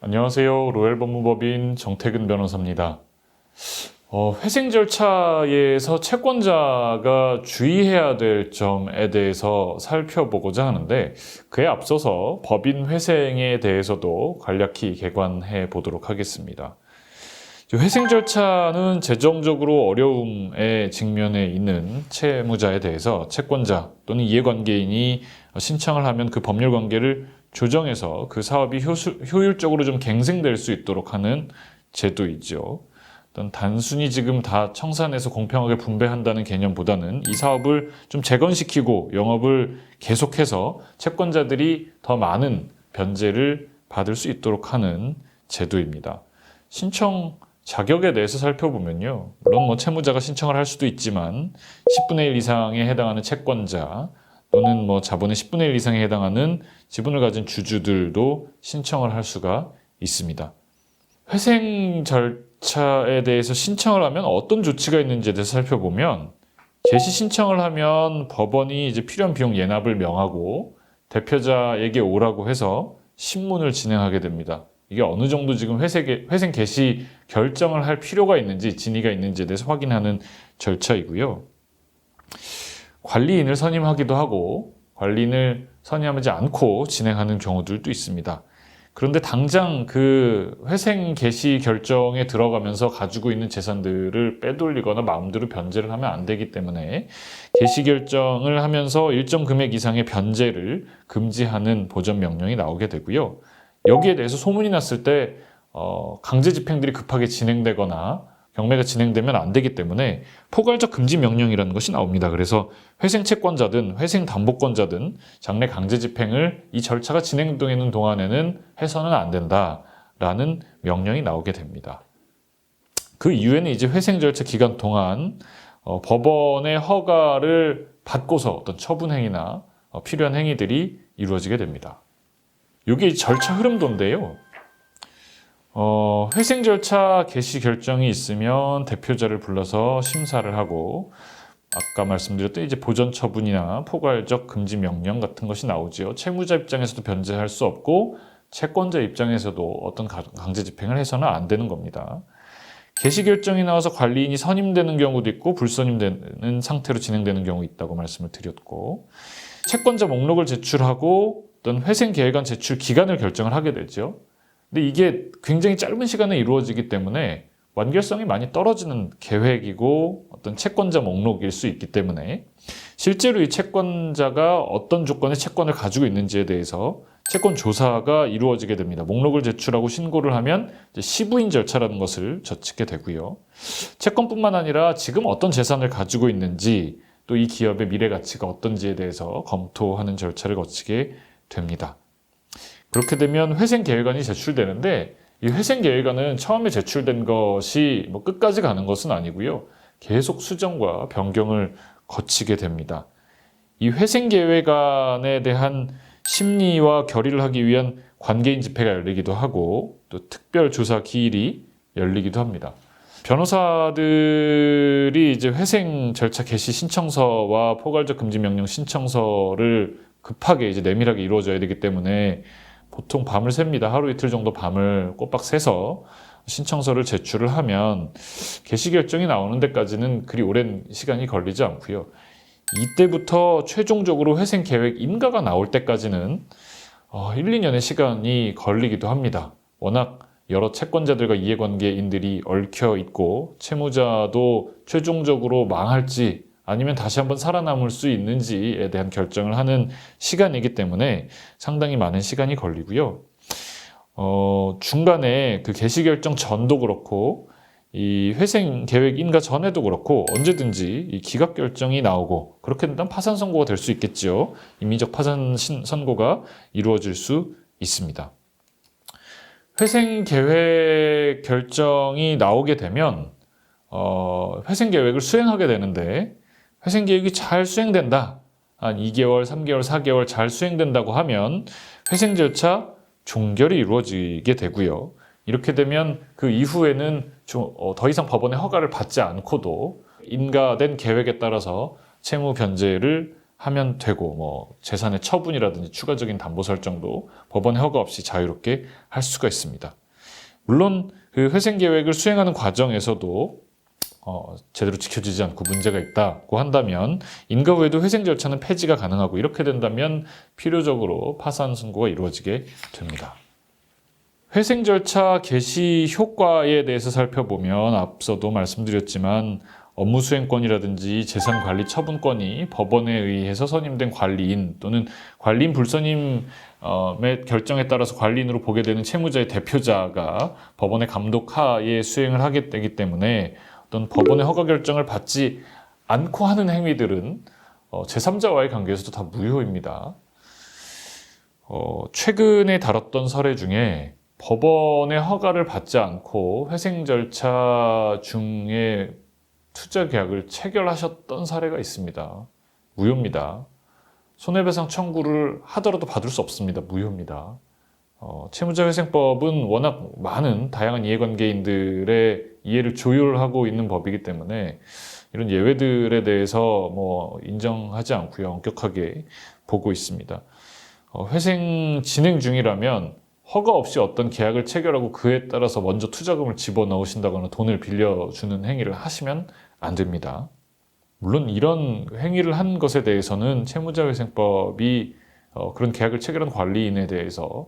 안녕하세요. 로얄법무법인 정태근 변호사입니다. 회생 절차에서 채권자가 주의해야 될 점에 대해서 살펴보고자 하는데, 그에 앞서서 법인 회생에 대해서도 간략히 개관해 보도록 하겠습니다. 회생 절차는 재정적으로 어려움에 직면해 있는 채무자에 대해서 채권자 또는 이해관계인이 신청을 하면 그 법률 관계를 조정해서 그 사업이 효율적으로 좀 갱생될 수 있도록 하는 제도이죠. 어떤 단순히 지금 다 청산해서 공평하게 분배한다는 개념보다는 이 사업을 좀 재건시키고 영업을 계속해서 채권자들이 더 많은 변제를 받을 수 있도록 하는 제도입니다. 신청 자격에 대해서 살펴보면요. 물론 채무자가 신청을 할 수도 있지만 10분의 1 이상에 해당하는 채권자 또는 자본의 10분의 1 이상에 해당하는 지분을 가진 주주들도 신청을 할 수가 있습니다. 회생 절차에 대해서 신청을 하면 어떤 조치가 있는지에 대해서 살펴보면, 개시 신청을 하면 법원이 필요한 비용 예납을 명하고 대표자에게 오라고 해서 신문을 진행하게 됩니다. 이게 어느 정도 지금 회생 개시 결정을 할 필요가 있는지, 진위가 있는지에 대해서 확인하는 절차이고요. 관리인을 선임하기도 하고 관리인을 선임하지 않고 진행하는 경우들도 있습니다. 그런데 당장 그 회생 개시 결정에 들어가면서 가지고 있는 재산들을 빼돌리거나 마음대로 변제를 하면 안 되기 때문에 개시 결정을 하면서 일정 금액 이상의 변제를 금지하는 보전 명령이 나오게 되고요. 여기에 대해서 소문이 났을 때 강제 집행들이 급하게 진행되거나 경매가 진행되면 안 되기 때문에 포괄적 금지 명령이라는 것이 나옵니다. 그래서 회생 채권자든 회생 담보권자든 장래 강제 집행을 이 절차가 진행되는 동안에는 해서는 안 된다라는 명령이 나오게 됩니다. 그 이후에는 회생 절차 기간 동안 법원의 허가를 받고서 어떤 처분 행위나 필요한 행위들이 이루어지게 됩니다. 이게 절차 흐름도인데요. 회생 절차 개시 결정이 있으면 대표자를 불러서 심사를 하고, 아까 말씀드렸던 보전 처분이나 포괄적 금지 명령 같은 것이 나오죠. 채무자 입장에서도 변제할 수 없고 채권자 입장에서도 어떤 강제 집행을 해서는 안 되는 겁니다. 개시 결정이 나와서 관리인이 선임되는 경우도 있고 불선임되는 상태로 진행되는 경우 있다고 말씀을 드렸고, 채권자 목록을 제출하고 어떤 회생 계획안 제출 기간을 결정을 하게 되죠. 근데 이게 굉장히 짧은 시간에 이루어지기 때문에 완결성이 많이 떨어지는 계획이고 어떤 채권자 목록일 수 있기 때문에 실제로 이 채권자가 어떤 조건의 채권을 가지고 있는지에 대해서 채권 조사가 이루어지게 됩니다. 목록을 제출하고 신고를 하면 시부인 절차라는 것을 거치게 되고요. 채권뿐만 아니라 지금 어떤 재산을 가지고 있는지, 또 이 기업의 미래 가치가 어떤지에 대해서 검토하는 절차를 거치게 됩니다. 그렇게 되면 회생 계획안이 제출되는데, 이 회생 계획안은 처음에 제출된 것이 끝까지 가는 것은 아니고요. 계속 수정과 변경을 거치게 됩니다. 이 회생 계획안에 대한 심리와 결의를 하기 위한 관계인 집회가 열리기도 하고, 또 특별 조사 기일이 열리기도 합니다. 변호사들이 회생 절차 개시 신청서와 포괄적 금지 명령 신청서를 급하게 내밀하게 이루어져야 되기 때문에 보통 밤을 샙니다. 하루 이틀 정도 밤을 꼬박 새서 신청서를 제출을 하면 개시 결정이 나오는 데까지는 그리 오랜 시간이 걸리지 않고요. 이때부터 최종적으로 회생 계획 인가가 나올 때까지는 1, 2년의 시간이 걸리기도 합니다. 워낙 여러 채권자들과 이해관계인들이 얽혀 있고 채무자도 최종적으로 망할지 아니면 다시 한번 살아남을 수 있는지에 대한 결정을 하는 시간이기 때문에 상당히 많은 시간이 걸리고요. 중간에 그 개시 결정 전도 그렇고 이 회생 계획 인가 전에도 그렇고 언제든지 이 기각 결정이 나오고, 그렇게 된다면 파산 선고가 될 수 있겠죠. 임의적 파산 선고가 이루어질 수 있습니다. 회생 계획 결정이 나오게 되면 회생 계획을 수행하게 되는데, 회생 계획이 잘 수행된다, 한 2개월, 3개월, 4개월 잘 수행된다고 하면 회생 절차 종결이 이루어지게 되고요. 이렇게 되면 그 이후에는 더 이상 법원의 허가를 받지 않고도 인가된 계획에 따라서 채무 변제를 하면 되고 뭐 재산의 처분이라든지 추가적인 담보 설정도 법원의 허가 없이 자유롭게 할 수가 있습니다. 물론 그 회생 계획을 수행하는 과정에서도 제대로 지켜지지 않고 문제가 있다고 한다면 인가 후에도 회생 절차는 폐지가 가능하고 이렇게 된다면 필요적으로 파산 선고가 이루어지게 됩니다. 회생 절차 개시 효과에 대해서 살펴보면 앞서도 말씀드렸지만 업무 수행권이라든지 재산 관리 처분권이 법원에 의해서 선임된 관리인 또는 관리인 불선임의 결정에 따라서 관리인으로 보게 되는 채무자의 대표자가 법원의 감독 하에 수행을 하게 되기 때문에 어떤 법원의 허가 결정을 받지 않고 하는 행위들은 제3자와의 관계에서도 다 무효입니다. 최근에 다뤘던 사례 중에 법원의 허가를 받지 않고 회생 절차 중에 투자 계약을 체결하셨던 사례가 있습니다. 무효입니다. 손해배상 청구를 하더라도 받을 수 없습니다. 무효입니다. 채무자회생법은 워낙 많은 다양한 이해관계인들의 이해를 조율하고 있는 법이기 때문에 이런 예외들에 대해서 인정하지 않고요. 엄격하게 보고 있습니다. 회생 진행 중이라면 허가 없이 어떤 계약을 체결하고 그에 따라서 먼저 투자금을 집어넣으신다거나 돈을 빌려주는 행위를 하시면 안 됩니다. 물론 이런 행위를 한 것에 대해서는 채무자회생법이 그런 계약을 체결한 관리인에 대해서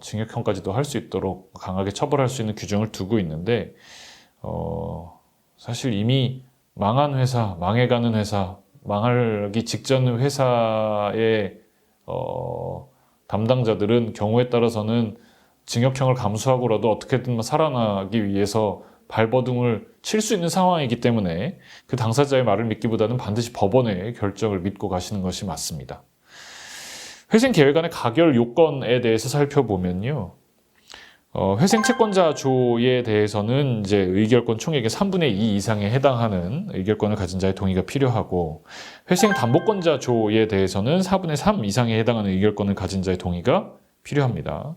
징역형까지도 할 수 있도록 강하게 처벌할 수 있는 규정을 두고 있는데 사실 이미 망한 회사, 망해가는 회사, 망하기 직전 회사의 담당자들은 경우에 따라서는 징역형을 감수하고라도 어떻게든 살아나기 위해서 발버둥을 칠 수 있는 상황이기 때문에 그 당사자의 말을 믿기보다는 반드시 법원의 결정을 믿고 가시는 것이 맞습니다. 회생 계획안의 가결 요건에 대해서 살펴보면요. 회생 채권자 조에 대해서는 이제 의결권 총액의 3분의 2 이상에 해당하는 의결권을 가진 자의 동의가 필요하고, 회생 담보권자 조에 대해서는 4분의 3 이상에 해당하는 의결권을 가진 자의 동의가 필요합니다.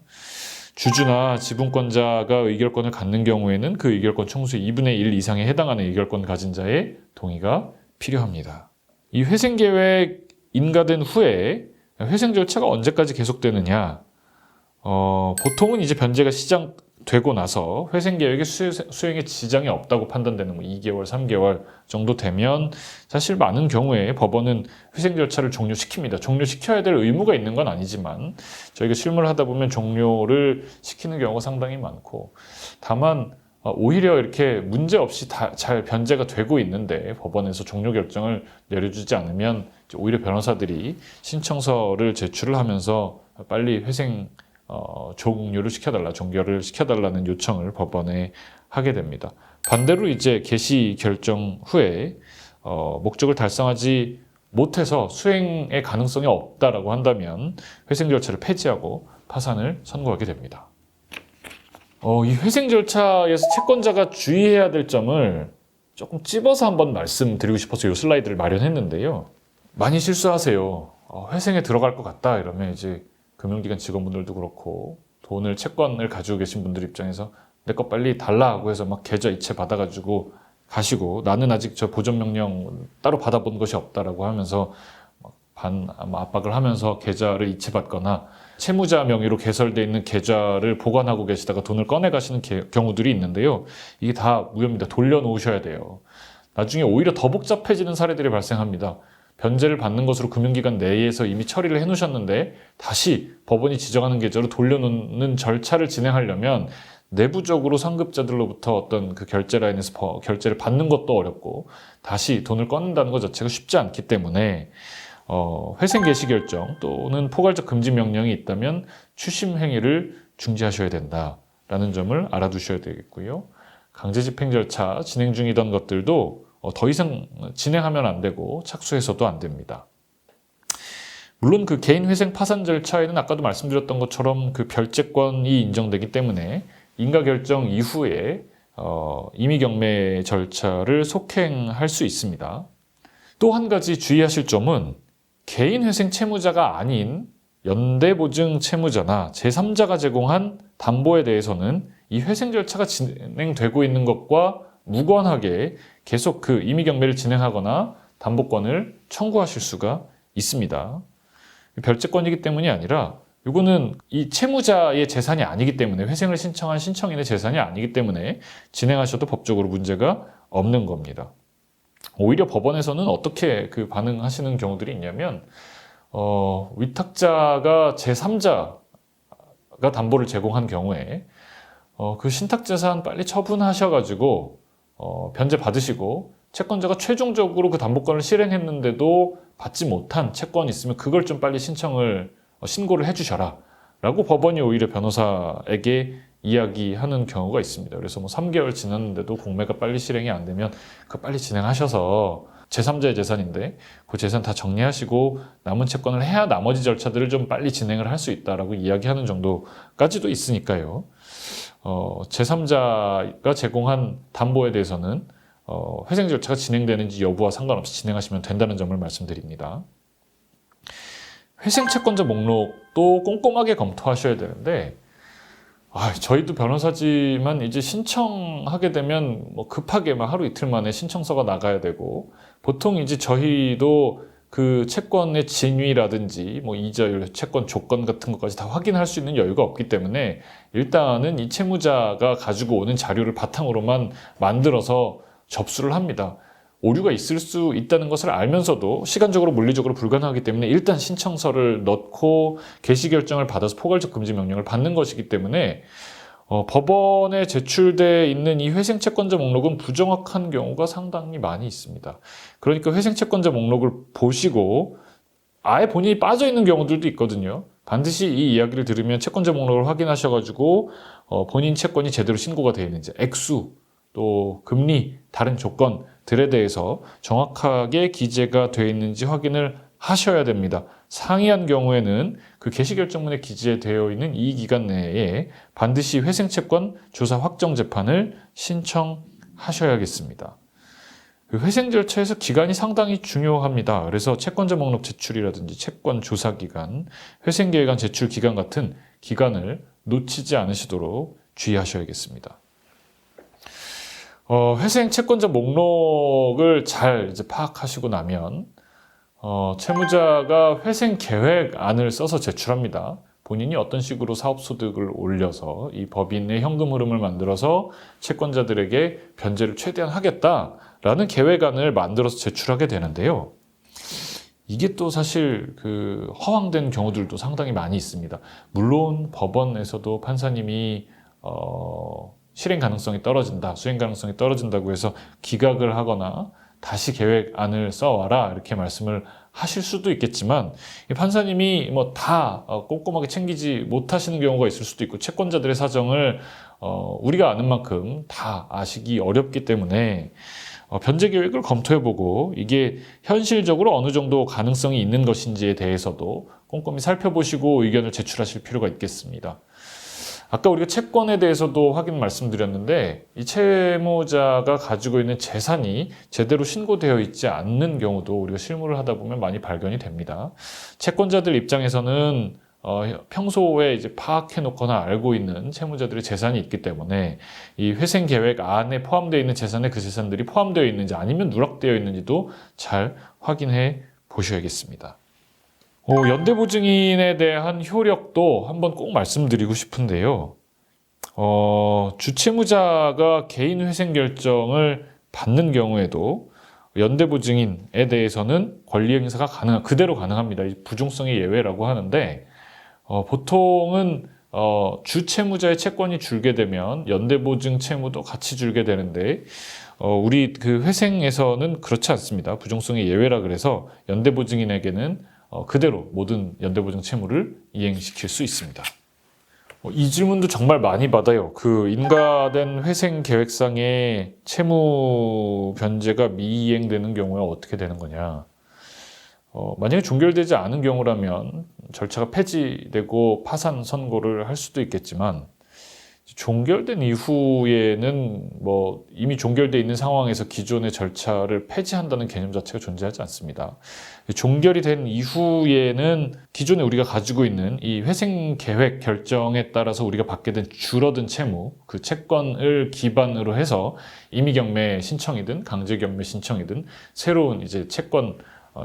주주나 지분권자가 의결권을 갖는 경우에는 그 의결권 총수의 2분의 1 이상에 해당하는 의결권을 가진 자의 동의가 필요합니다. 이 회생 계획 인가된 후에 회생 절차가 언제까지 계속되느냐? 보통은 이제 변제가 시작되고 나서 회생 계획의 수행에 지장이 없다고 판단되는 2개월, 3개월 정도 되면 사실 많은 경우에 법원은 회생 절차를 종료시킵니다. 종료시켜야 될 의무가 있는 건 아니지만 저희가 실무를 하다 보면 종료를 시키는 경우가 상당히 많고, 다만 오히려 이렇게 문제 없이 잘 변제가 되고 있는데 법원에서 종료 결정을 내려주지 않으면 오히려 변호사들이 신청서를 제출을 하면서 빨리 회생 종료를 시켜달라, 종결을 시켜달라는 요청을 법원에 하게 됩니다. 반대로 이제 개시 결정 후에 목적을 달성하지 못해서 수행의 가능성이 없다라고 한다면 회생 절차를 폐지하고 파산을 선고하게 됩니다. 이 회생 절차에서 채권자가 주의해야 될 점을 조금 찝어서 한번 말씀드리고 싶어서 이 슬라이드를 마련했는데요. 많이 실수하세요. 회생에 들어갈 것 같다 이러면 이제 금융기관 직원분들도 그렇고 돈을 채권을 가지고 계신 분들 입장에서 내 거 빨리 달라 하고 해서 막 계좌 이체 받아가지고 가시고, 나는 아직 저 보전명령 따로 받아본 것이 없다라고 하면서 압박을 하면서 계좌를 이체받거나 채무자 명의로 개설되어 있는 계좌를 보관하고 계시다가 돈을 꺼내 가시는 경우들이 있는데요. 이게 다 무효입니다. 돌려놓으셔야 돼요. 나중에 오히려 더 복잡해지는 사례들이 발생합니다. 변제를 받는 것으로 금융기관 내에서 이미 처리를 해놓으셨는데 다시 법원이 지정하는 계좌로 돌려놓는 절차를 진행하려면 내부적으로 상급자들로부터 어떤 그 결제 라인에서 결제를 받는 것도 어렵고 다시 돈을 꺼낸다는 것 자체가 쉽지 않기 때문에 회생 개시 결정 또는 포괄적 금지 명령이 있다면 추심 행위를 중지하셔야 된다라는 점을 알아두셔야 되겠고요. 강제집행 절차 진행 중이던 것들도 더 이상 진행하면 안 되고 착수해서도 안 됩니다. 물론 그 개인 회생 파산 절차에는 아까도 말씀드렸던 것처럼 그 별채권이 인정되기 때문에 인가 결정 이후에 임의 경매 절차를 속행할 수 있습니다. 또 한 가지 주의하실 점은 개인 회생 채무자가 아닌 연대보증 채무자나 제3자가 제공한 담보에 대해서는 이 회생 절차가 진행되고 있는 것과 무관하게 계속 그 임의 경매를 진행하거나 담보권을 청구하실 수가 있습니다. 별채권이기 때문이 아니라 이거는 이 채무자의 재산이 아니기 때문에, 회생을 신청한 신청인의 재산이 아니기 때문에 진행하셔도 법적으로 문제가 없는 겁니다. 오히려 법원에서는 어떻게 반응하시는 경우들이 있냐면 위탁자가 제3자가 담보를 제공한 경우에 그 신탁재산 빨리 처분하셔가지고 변제 받으시고, 채권자가 최종적으로 그 담보권을 실행했는데도 받지 못한 채권이 있으면 그걸 좀 빨리 신고를 해주셔라 라고 법원이 오히려 변호사에게 이야기하는 경우가 있습니다. 그래서 3개월 지났는데도 공매가 빨리 실행이 안 되면 그거 빨리 진행하셔서, 제3자의 재산인데 그 재산 다 정리하시고 남은 채권을 해야 나머지 절차들을 좀 빨리 진행을 할 수 있다라고 이야기하는 정도까지도 있으니까요. 제3자가 제공한 담보에 대해서는 회생 절차가 진행되는지 여부와 상관없이 진행하시면 된다는 점을 말씀드립니다. 회생 채권자 목록도 꼼꼼하게 검토하셔야 되는데, 저희도 변호사지만 이제 신청하게 되면 급하게 하루 이틀 만에 신청서가 나가야 되고, 보통 이제 저희도 그 채권의 진위라든지 이자율, 채권 조건 같은 것까지 다 확인할 수 있는 여유가 없기 때문에 일단은 이 채무자가 가지고 오는 자료를 바탕으로만 만들어서 접수를 합니다. 오류가 있을 수 있다는 것을 알면서도 시간적으로 물리적으로 불가능하기 때문에 일단 신청서를 넣고 개시 결정을 받아서 포괄적 금지 명령을 받는 것이기 때문에 법원에 제출돼 있는 이 회생 채권자 목록은 부정확한 경우가 상당히 많이 있습니다. 그러니까 회생 채권자 목록을 보시고 아예 본인이 빠져 있는 경우들도 있거든요. 반드시 이 이야기를 들으면 채권자 목록을 확인하셔가지고 본인 채권이 제대로 신고가 되어 있는지, 액수, 또 금리, 다른 조건들에 대해서 정확하게 기재가 되어 있는지 확인을 하셔야 됩니다. 상이한 경우에는 그 개시결정문에 기재되어 있는 이 기간 내에 반드시 회생채권 조사 확정 재판을 신청하셔야겠습니다. 그 회생 절차에서 기간이 상당히 중요합니다. 그래서 채권자 목록 제출이라든지 채권 조사 기간, 회생계획안 제출 기간 같은 기간을 놓치지 않으시도록 주의하셔야겠습니다. 회생 채권자 목록을 잘 이제 파악하시고 나면 채무자가 회생 계획안을 써서 제출합니다. 본인이 어떤 식으로 사업소득을 올려서 이 법인의 현금 흐름을 만들어서 채권자들에게 변제를 최대한 하겠다라는 계획안을 만들어서 제출하게 되는데요. 이게 또 사실 허황된 경우들도 상당히 많이 있습니다. 물론 법원에서도 판사님이 실행 가능성이 떨어진다, 수행 가능성이 떨어진다고 해서 기각을 하거나 다시 계획안을 써와라 이렇게 말씀을 하실 수도 있겠지만, 이 판사님이 다 꼼꼼하게 챙기지 못하시는 경우가 있을 수도 있고, 채권자들의 사정을 우리가 아는 만큼 다 아시기 어렵기 때문에 변제 계획을 검토해보고 이게 현실적으로 어느 정도 가능성이 있는 것인지에 대해서도 꼼꼼히 살펴보시고 의견을 제출하실 필요가 있겠습니다. 아까 우리가 채권에 대해서도 확인 말씀드렸는데, 이 채무자가 가지고 있는 재산이 제대로 신고되어 있지 않는 경우도 우리가 실무를 하다 보면 많이 발견이 됩니다. 채권자들 입장에서는 평소에 이제 파악해 놓거나 알고 있는 채무자들의 재산이 있기 때문에 이 회생 계획 안에 포함되어 있는 재산에 그 재산들이 포함되어 있는지 아니면 누락되어 있는지도 잘 확인해 보셔야겠습니다. 연대보증인에 대한 효력도 한번 꼭 말씀드리고 싶은데요. 주채무자가 개인 회생 결정을 받는 경우에도 연대보증인에 대해서는 권리 행사가 그대로 가능합니다. 부종성의 예외라고 하는데, 보통은 주채무자의 채권이 줄게 되면 연대보증 채무도 같이 줄게 되는데, 우리 회생에서는 그렇지 않습니다. 부종성의 예외라 그래서 연대보증인에게는 그대로 모든 연대보증 채무를 이행시킬 수 있습니다. 이 질문도 정말 많이 받아요. 인가된 회생 계획상의 채무 변제가 미이행되는 경우에 어떻게 되는 거냐. 만약에 종결되지 않은 경우라면 절차가 폐지되고 파산 선고를 할 수도 있겠지만, 종결된 이후에는 이미 종결되어 있는 상황에서 기존의 절차를 폐지한다는 개념 자체가 존재하지 않습니다. 종결이 된 이후에는 기존에 우리가 가지고 있는 이 회생 계획 결정에 따라서 우리가 받게 된 줄어든 채무, 그 채권을 기반으로 해서 임의경매 신청이든 강제경매 신청이든 새로운 이제 채권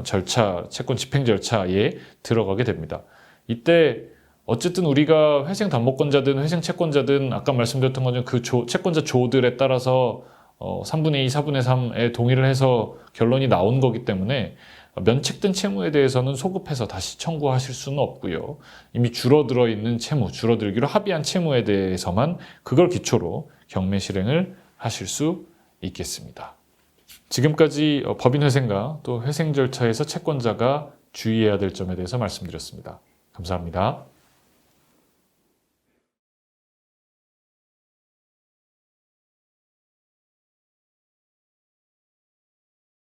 절차, 채권 집행 절차에 들어가게 됩니다. 이때 어쨌든 우리가 회생 담보권자든 회생 채권자든 아까 말씀드렸던 것처럼 그 채권자 조들에 따라서 3분의 2, 4분의 3에 동의를 해서 결론이 나온 거기 때문에 면책된 채무에 대해서는 소급해서 다시 청구하실 수는 없고요. 이미 줄어들어 있는 채무, 줄어들기로 합의한 채무에 대해서만 그걸 기초로 경매 실행을 하실 수 있겠습니다. 지금까지 법인회생과 또 회생 절차에서 채권자가 주의해야 될 점에 대해서 말씀드렸습니다. 감사합니다.